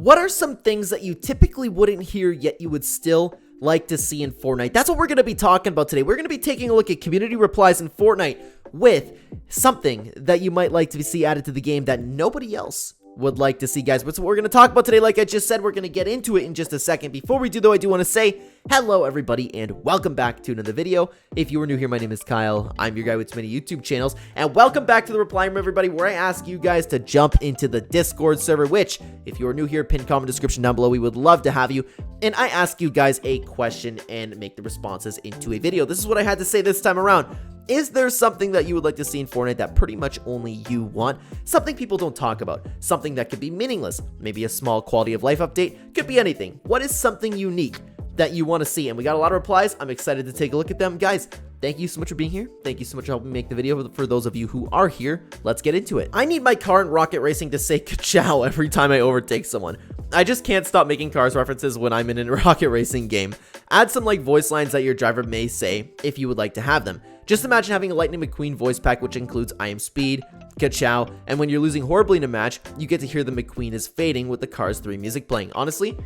What are some things that you typically wouldn't hear yet you would still like to see in Fortnite? That's what we're going to be talking about today. We're going to be taking a look at community replies in Fortnite with something that you might like to see added to the game that nobody else would like to see, guys. But what we're going to talk about today, like I just said, we're going to get into it in just a second. Before we do, though, I do want to say hello, everybody, and welcome back to another video. If you are new here, my name is Kyle. I'm your guy with many YouTube channels, and welcome back to the Reply Room, everybody, where I ask you guys to jump into the Discord server, which, if you are new here, pin comment description down below. We would love to have you, and I ask you guys a question and make the responses into a video. This is what I had to say this time around. Is there something that you would like to see in Fortnite that pretty much only you want? Something people don't talk about. Something that could be meaningless. Maybe a small quality of life update. Could be anything. What is something unique that you want to see? And we got a lot of replies. I'm excited to take a look at them. Guys, thank you so much for being here. Thank you so much for helping me make the video. For those of you who are here, let's get into it. I need my car in Rocket Racing to say ka-chow every time I overtake someone. I just can't stop making cars references when I'm in a Rocket Racing game. Add some like voice lines that your driver may say if you would like to have them. Just imagine having a Lightning McQueen voice pack, which includes I am speed, ka-chow, and when you're losing horribly in a match, you get to hear the McQueen is fading with the Cars 3 music playing. Honestly,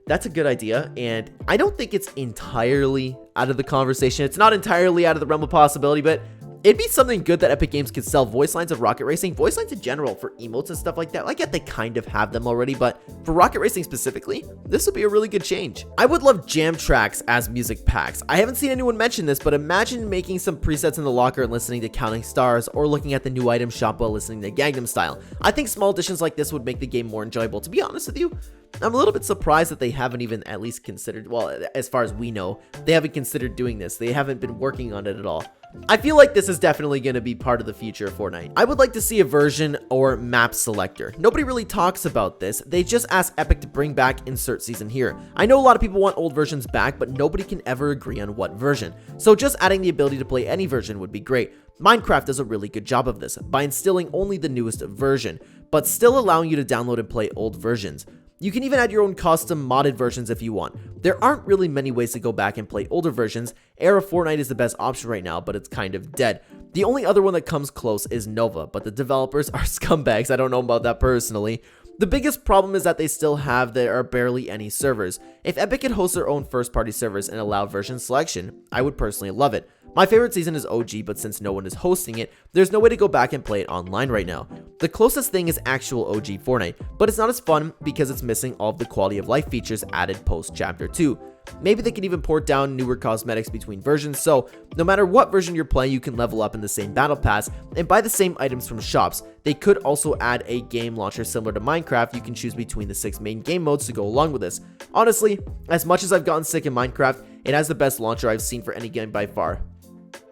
that's a good idea, and I don't think it's entirely out of the conversation. It's not entirely out of the realm of possibility, but it'd be something good that Epic Games could sell voice lines of Rocket Racing, voice lines in general for emotes and stuff like that. I get they kind of have them already, but for Rocket Racing specifically, this would be a really good change. I would love jam tracks as music packs. I haven't seen anyone mention this, but imagine making some presets in the locker and listening to Counting Stars, or looking at the new item shop while listening to Gangnam Style. I think small additions like this would make the game more enjoyable. To be honest with you, I'm a little bit surprised that they haven't even at least considered, well, as far as we know, they haven't considered doing this. They haven't been working on it at all. I feel like this is definitely going to be part of the future of Fortnite. I would like to see a version or map selector. Nobody really talks about this. They just ask Epic to bring back insert season here. I know a lot of people want old versions back, but nobody can ever agree on what version. So just adding the ability to play any version would be great. Minecraft does a really good job of this by instilling only the newest version, but still allowing you to download and play old versions. You can even add your own custom modded versions if you want. There aren't really many ways to go back and play older versions. Era Fortnite is the best option right now, but it's kind of dead. The only other one that comes close is Nova, but the developers are scumbags. I don't know about that personally. The biggest problem is that they still have there are barely any servers. If Epic could host their own first-party servers and allow version selection, I would personally love it. My favorite season is OG, but since no one is hosting it, there's no way to go back and play it online right now. The closest thing is actual OG Fortnite, but it's not as fun because it's missing all of the quality of life features added post Chapter 2. Maybe they can even port down newer cosmetics between versions, so no matter what version you're playing, you can level up in the same battle pass and buy the same items from shops. They could also add a game launcher similar to Minecraft. You can choose between the 6 main game modes to go along with this. Honestly, as much as I've gotten sick in Minecraft, it has the best launcher I've seen for any game by far.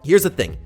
Here's the thing.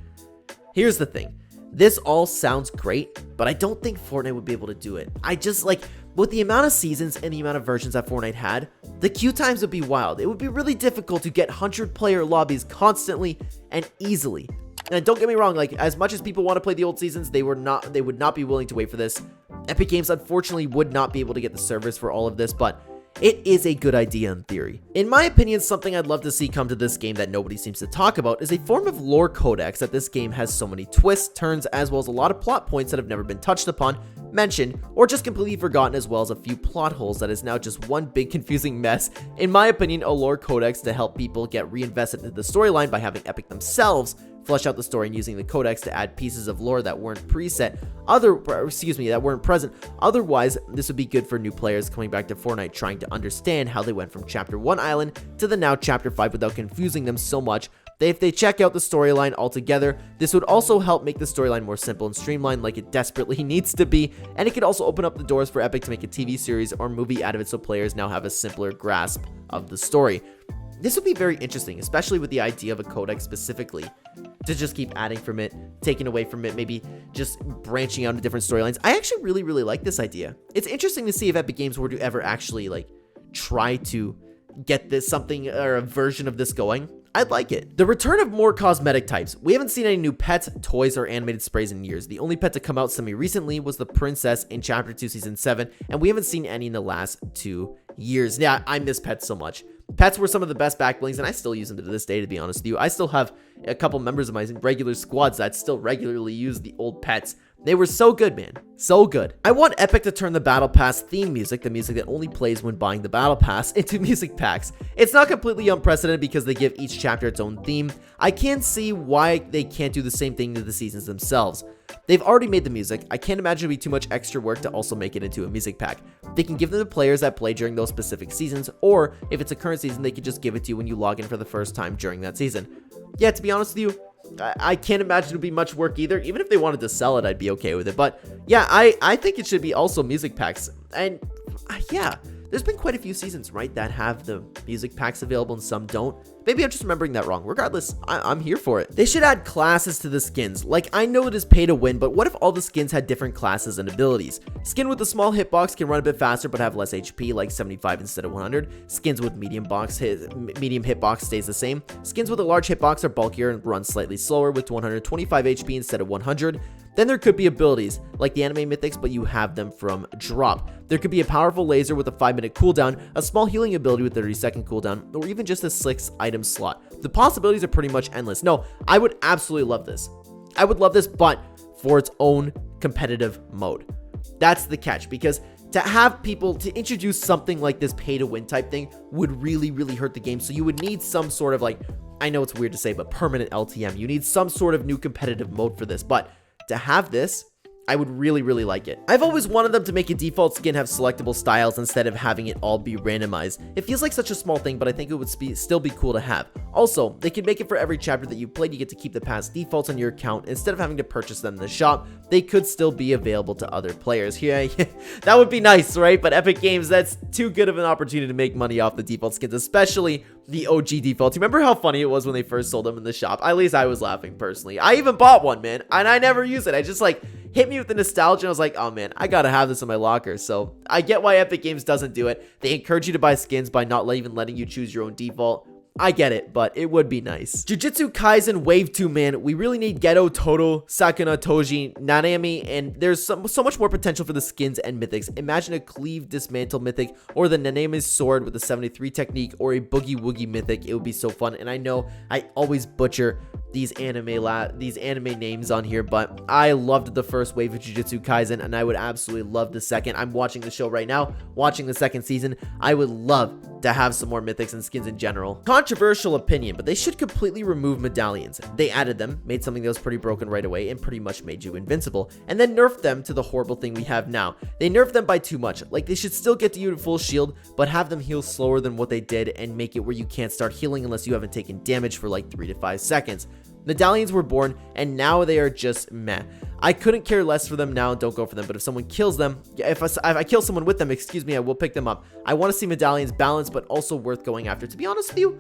This all sounds great, but I don't think Fortnite would be able to do it. I just like, with the amount of seasons and the amount of versions that Fortnite had, the queue times would be wild. It would be really difficult to get 100-player lobbies constantly and easily. And don't get me wrong, like, as much as people want to play the old seasons, they would not be willing to wait for this. Epic Games unfortunately would not be able to get the servers for all of this, but it is a good idea in theory. In my opinion, something I'd love to see come to this game that nobody seems to talk about is a form of lore codex that this game has so many twists, turns, as well as a lot of plot points that have never been touched upon, mentioned, or just completely forgotten, as well as a few plot holes that is now just one big confusing mess. In my opinion, a lore codex to help people get reinvested into the storyline by having Epic themselves flesh out the story and using the codex to add pieces of lore that weren't that weren't present. Otherwise, this would be good for new players coming back to Fortnite trying to understand how they went from Chapter 1 island to the now Chapter 5 without confusing them so much that if they check out the storyline altogether, this would also help make the storyline more simple and streamlined like it desperately needs to be, and it could also open up the doors for Epic to make a TV series or movie out of it so players now have a simpler grasp of the story. This would be very interesting, especially with the idea of a codex specifically, to just keep adding from it, taking away from it, maybe just branching out into different storylines. I actually really like this idea. It's interesting to see if Epic Games were to ever actually like try to get this something or a version of this going. I'd like it. The return of more cosmetic types. We haven't seen any new pets, toys, or animated sprays in years. The only pet to come out semi-recently was the princess in Chapter 2 Season 7, and we haven't seen any in the last 2 years. Yeah, I miss pets so much. Pets were some of the best back blings, and I still use them to this day, to be honest with you. I still have a couple members of my regular squads that still regularly use the old pets. They were so good, man. So good. I want Epic to turn the Battle Pass theme music, the music that only plays when buying the Battle Pass, into music packs. It's not completely unprecedented because they give each chapter its own theme. I can't see why they can't do the same thing to the seasons themselves. They've already made the music. I can't imagine it'd be too much extra work to also make it into a music pack. They can give them to players that play during those specific seasons, or if it's a current season, they can just give it to you when you log in for the first time during that season. Yeah, to be honest with you, I can't imagine it would be much work either. Even if they wanted to sell it, I'd be okay with it. But yeah, I think it should be also music packs. And yeah, there's been quite a few seasons, right, that have the music packs available and some don't. Maybe I'm just remembering that wrong. Regardless, I'm here for it. They should add classes to the skins. Like, I know it is pay to win, but what if all the skins had different classes and abilities? Skin with a small hitbox can run a bit faster but have less HP, like 75 instead of 100. Skins with medium hitbox stays the same. Skins with a large hitbox are bulkier and run slightly slower with 125 HP instead of 100. Then there could be abilities, like the anime mythics, but you have them from drop. There could be a powerful laser with a 5-minute cooldown, a small healing ability with a 30-second cooldown, or even just a 6-item slot. The possibilities are pretty much endless. No, I would absolutely love this. I would love this, but for its own competitive mode. That's the catch, because to have people to introduce something like this pay-to-win type thing would really, really hurt the game. So you would need some sort of, like, I know it's weird to say, but permanent LTM. You need some sort of new competitive mode for this, but to have this, I would really, really like it. I've always wanted them to make a default skin have selectable styles instead of having it all be randomized. It feels like such a small thing, but I think it would still be cool to have. Also, they could make it for every chapter that you played, you get to keep the past defaults on your account instead of having to purchase them in the shop. They could still be available to other players. Yeah, that would be nice, right? But Epic Games, that's too good of an opportunity to make money off the default skins, especially the OG defaults. Remember how funny it was when they first sold them in the shop? At least I was laughing personally. I even bought one, man, and I never use it. I just like hit me with the nostalgia and I was like, oh man, I gotta have this in my locker. So I get why Epic Games doesn't do it. They encourage you to buy skins by not even letting you choose your own default. I get it, but it would be nice. Jujutsu Kaisen Wave 2, man. We really need Geto, Todo, Sakuna, Toji, Nanami, and there's so much more potential for the skins and mythics. Imagine a Cleave Dismantle mythic, or the Nanami's Sword with the 73 technique, or a Boogie Woogie mythic. It would be so fun, and I know I always butcher these anime names on here, but I loved the first wave of Jujutsu Kaisen, and I would absolutely love the second. I'm watching the show right now, watching the second season. I would love to have some more mythics and skins in general. Controversial opinion, but they should completely remove medallions. They added them, made something that was pretty broken right away, and pretty much made you invincible, and then nerfed them to the horrible thing we have now. They nerfed them by too much. Like, they should still get to you at full shield, but have them heal slower than what they did, and make it where you can't start healing unless you haven't taken damage for like 3 to 5 seconds. Medallions were born, and now they are just meh. I couldn't care less for them now, don't go for them, but if someone kills them, if I kill someone with them, excuse me, I will pick them up. I want to see medallions balanced, but also worth going after. To be honest with you,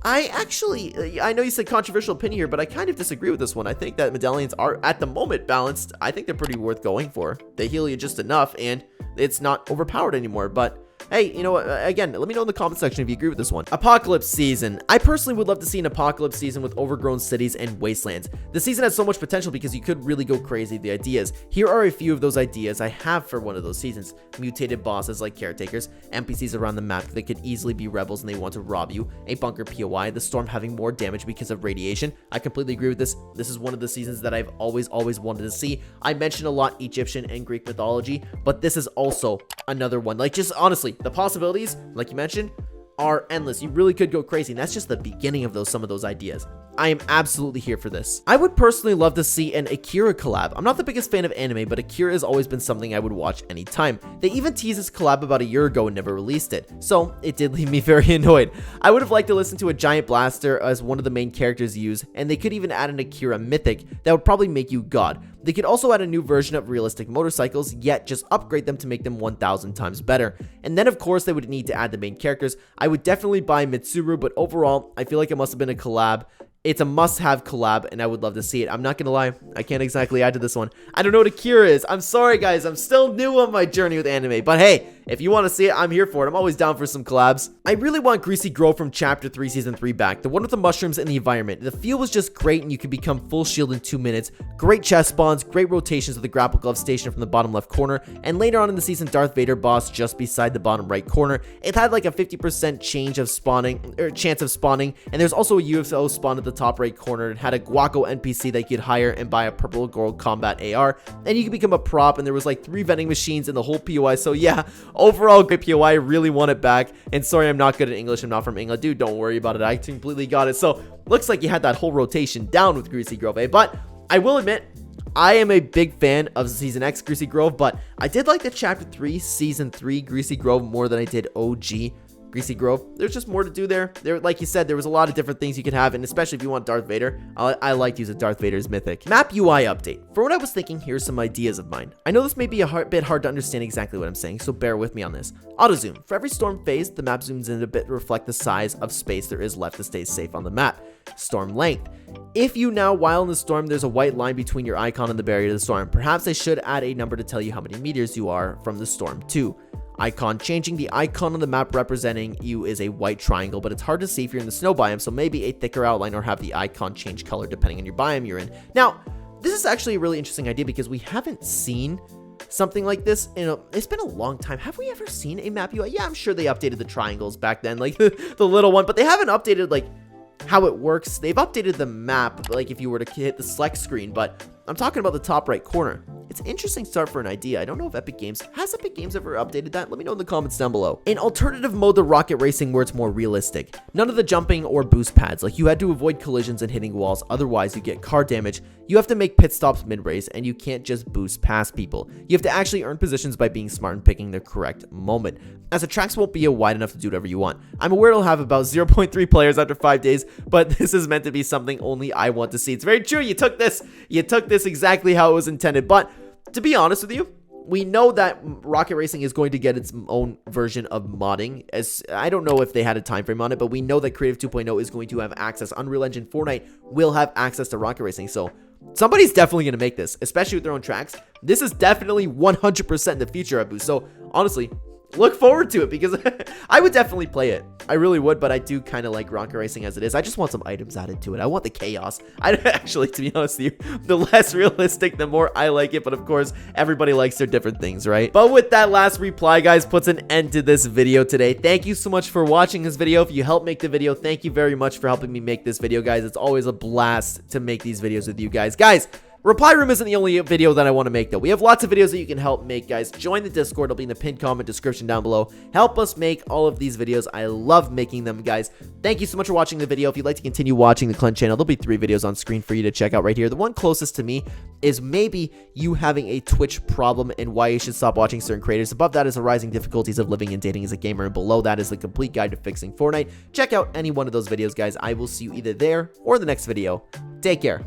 I know you said controversial opinion here, but I kind of disagree with this one. I think that medallions are, at the moment, balanced. I think they're pretty worth going for. They heal you just enough, and it's not overpowered anymore, but hey, you know what, again, let me know in the comment section if you agree with this one. Apocalypse Season. I personally would love to see an Apocalypse Season with overgrown cities and wastelands. The season has so much potential because you could really go crazy with the ideas. Here are a few of those ideas I have for one of those seasons. Mutated bosses like caretakers, NPCs around the map that could easily be rebels and they want to rob you, a bunker POI, the storm having more damage because of radiation. I completely agree with this. This is one of the seasons that I've always wanted to see. I mentioned a lot Egyptian and Greek mythology, but this is also another one. Like, just honestly, the possibilities, like you mentioned, are endless. You really could go crazy, and that's just the beginning of some of those ideas. I am absolutely here for this. I would personally love to see an Akira collab. I'm not the biggest fan of anime, but Akira has always been something I would watch anytime. They even teased this collab about a year ago and never released it, so it did leave me very annoyed. I would have liked to listen to a giant blaster as one of the main characters use, and they could even add an Akira mythic that would probably make you god. They could also add a new version of realistic motorcycles, yet just upgrade them to make them 1,000 times better. And then of course they would need to add the main characters. I would definitely buy Mitsuru, but overall, I feel like it must have been a collab. It's a must-have collab, and I would love to see it. I'm not gonna lie, I can't exactly add to this one. I don't know what Akira is. I'm sorry, guys. I'm still new on my journey with anime, but hey, if you want to see it, I'm here for it. I'm always down for some collabs. I really want Greasy Grove from Chapter 3, Season 3 back. The one with the mushrooms and the environment. The feel was just great, and you could become full shield in 2 minutes. Great chest spawns, great rotations with the grapple glove station from the bottom left corner, and later on in the season, Darth Vader boss just beside the bottom right corner. It had like a 50% chance of spawning, and there's also a UFO spawn at the top right corner. It had a Guaco NPC that you could hire and buy a purple gold combat AR, and you could become a prop, and there was like 3 vending machines in the whole POI. So yeah, overall great POI. I really want it back. And sorry, I'm not good at English. I'm not from England. Dude, don't worry about it. I completely got it. So looks like you had that whole rotation down with Greasy Grove, eh? But I will admit, I am a big fan of Season X Greasy Grove, but I did like the Chapter 3, Season 3 Greasy Grove more than I did OG Greasy Grove. There's just more to do there. Like you said, there was a lot of different things you could have, and especially if you want Darth Vader, I like using Darth Vader's mythic. Map UI update. For what I was thinking, here's some ideas of mine. I know this may be a bit hard to understand exactly what I'm saying, so bear with me on this. Auto zoom. For every storm phase, the map zooms in a bit to reflect the size of space there is left to stay safe on the map. Storm length. If you now, while in the storm, there's a white line between your icon and the barrier to the storm, perhaps I should add a number to tell you how many meters you are from the storm too. Icon changing. The icon on the map representing you is a white triangle, but it's hard to see if you're in the snow biome, so maybe a thicker outline or have the icon change color depending on your biome you're in. Now, this is actually a really interesting idea because we haven't seen something like this it's been a long time. Have we ever seen a map UI? Yeah, I'm sure they updated the triangles back then, like the little one, but they haven't updated like how it works. They've updated the map, like if you were to hit the select screen, but I'm talking about the top right corner. It's an interesting start for an idea. I don't know if Epic Games has ever updated that. Let me know in the comments down below. An alternative mode to rocket racing where it's more realistic. None of the jumping or boost pads. Like you had to avoid collisions and hitting walls, otherwise you get car damage. You have to make pit stops mid-race, and you can't just boost past people. You have to actually earn positions by being smart and picking the correct moment, as the tracks won't be wide enough to do whatever you want. I'm aware it'll have about 0.3 players after 5 days, but this is meant to be something only I want to see. It's very true. You took this exactly how it was intended. But to be honest with you, we know that rocket racing is going to get its own version of modding. As I don't know if they had a time frame on it, but we know that Creative 2.0 is going to have access. Unreal Engine Fortnite will have access to rocket racing. So somebody's definitely going to make this, especially with their own tracks. This is definitely 100% the future of Boost. So honestly, look forward to it because I would definitely play it. I really would, but I do kind of like rocket racing as it is. I just want some items added to it. I want the chaos. I actually, to be honest with you, the less realistic, the more I like it. But of course, everybody likes their different things, right? But with that last reply, guys, puts an end to this video today. Thank you so much for watching this video. If you helped make the video, thank you very much for helping me make this video, guys. It's always a blast to make these videos with you guys. Reply Room isn't the only video that I want to make, though. We have lots of videos that you can help make, guys. Join the Discord. It'll be in the pinned comment description down below. Help us make all of these videos. I love making them, guys. Thank you so much for watching the video. If you'd like to continue watching the Clen channel, there'll be 3 videos on screen for you to check out right here. The one closest to me is maybe you having a Twitch problem and why you should stop watching certain creators. Above that is the rising difficulties of living and dating as a gamer, and below that is the complete guide to fixing Fortnite. Check out any one of those videos, guys. I will see you either there or the next video. Take care.